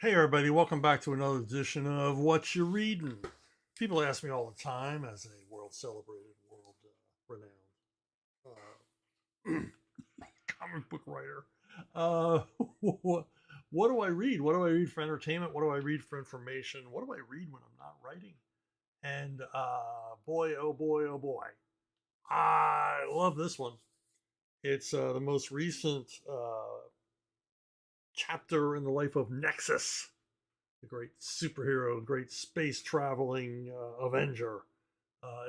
Hey everybody, welcome back to another edition of What You Readin'. People ask me all the time, as a world celebrated, world renowned comic book writer, uh, what, what do I read? What do I read for entertainment? What do I read for information? What do I read when I'm not writing? And boy, oh boy, oh boy, I love this one. It's the most recent chapter in the life of Nexus, the great superhero, great space traveling Avenger.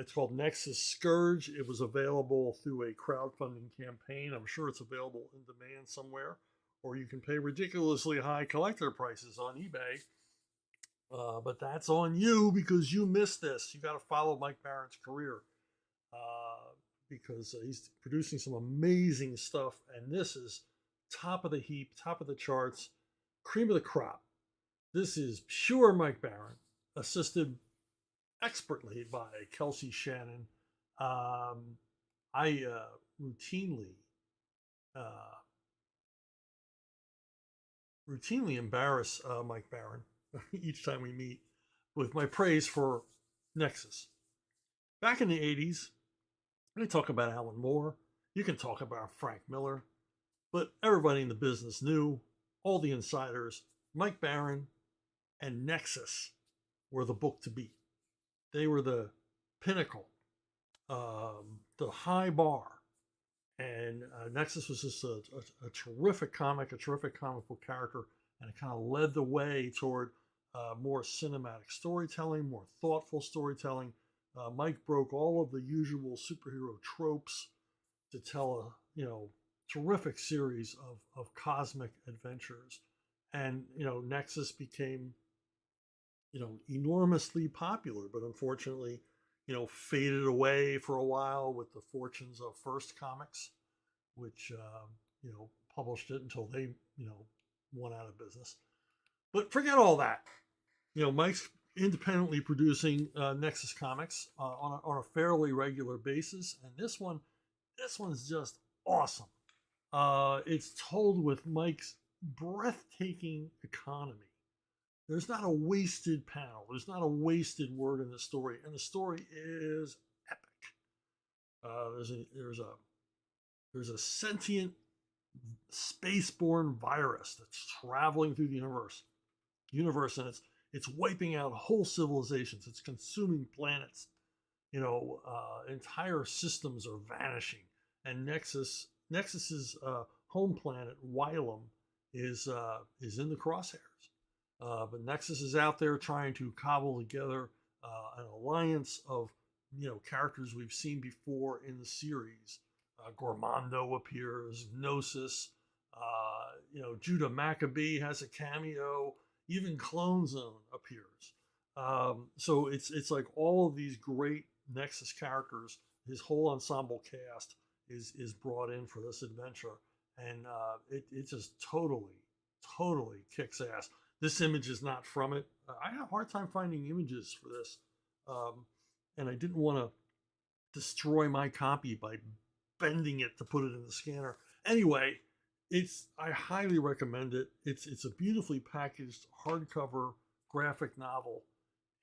It's called Nexus Scourge. It was available through a crowdfunding campaign. I'm sure it's available in demand somewhere, or you can pay ridiculously high collector prices on eBay. But that's on you because you missed this. You got to follow Mike Baron's career because he's producing some amazing stuff, and this is top of the heap, top of the charts, cream of the crop. This is pure Mike Baron, assisted expertly by Kelsey Shannon. I routinely embarrass Mike Baron each time we meet with my praise for Nexus. Back in the 80s, I talk about Alan Moore. You can talk about Frank Miller, but everybody in the business knew, all the insiders, Mike Baron and Nexus were the book to beat. They were the pinnacle, the high bar. And Nexus was just a terrific comic, a terrific comic book character, and it kind of led the way toward more cinematic storytelling, more thoughtful storytelling. Mike broke all of the usual superhero tropes to tell a terrific series of cosmic adventures. And Nexus became enormously popular, but unfortunately, faded away for a while with the fortunes of First Comics, which published it until they went out of business. But forget all that. Mike's independently producing Nexus Comics on a fairly regular basis, and this one's just awesome. It's told with Mike's breathtaking economy. There's not a wasted panel. There's not a wasted word in the story, and the story is epic. There's a sentient spaceborne virus that's traveling through the universe, and it's wiping out whole civilizations. It's consuming planets. Entire systems are vanishing, and Nexus's home planet Wylam is in the crosshairs. But Nexus is out there trying to cobble together an alliance of characters we've seen before in the series. Gormando appears, Gnosis, Judah Maccabee has a cameo, even Clone Zone appears. So it's like all of these great Nexus characters. His whole ensemble cast is brought in for this adventure, and it just totally kicks ass. This image is not from it. I had a hard time finding images for this, and I didn't want to destroy my copy by bending it to put it in the scanner. Anyway, I highly recommend it. It's a beautifully packaged hardcover graphic novel,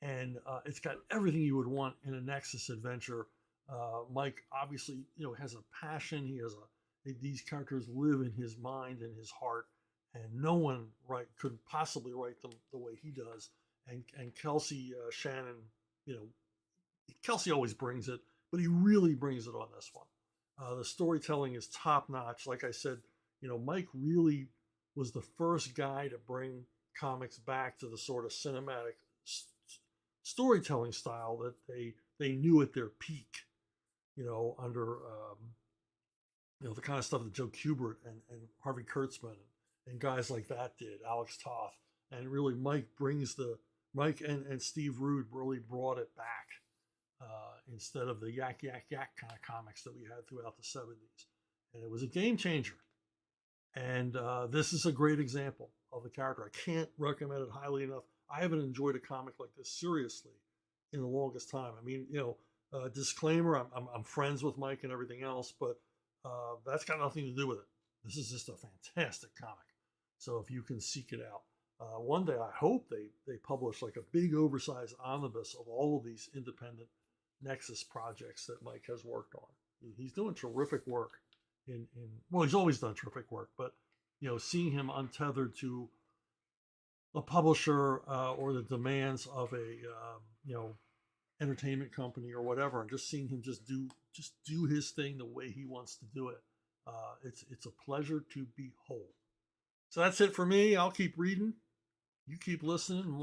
and it's got everything you would want in a Nexus adventure. Mike obviously has a passion. These characters live in his mind and his heart, and no one could possibly write them the way he does. And Kelsey Shannon, Kelsey always brings it, but he really brings it on this one. The storytelling is top notch. Like I said, Mike really was the first guy to bring comics back to the sort of cinematic storytelling style that they knew at their peak. Under the kind of stuff that Joe Kubert and Harvey Kurtzman and guys like that did, Alex Toth, and really Mike and Steve Rude really brought it back instead of the yak kind of comics that we had throughout the 70s, and it was a game changer. And this is a great example of the character. I can't recommend it highly enough. I haven't enjoyed a comic like this seriously in the longest time. I mean, disclaimer: I'm friends with Mike and everything else, but that's got nothing to do with it. This is just a fantastic comic. So if you can seek it out, One day I hope they publish like a big oversized omnibus of all of these independent Nexus projects that Mike has worked on. He's doing terrific work well, he's always done terrific work, but seeing him untethered to a publisher or the demands of a entertainment company or whatever, and just seeing him just do his thing the way he wants to do it. It's a pleasure to behold. So that's it for me. I'll keep reading. You keep listening.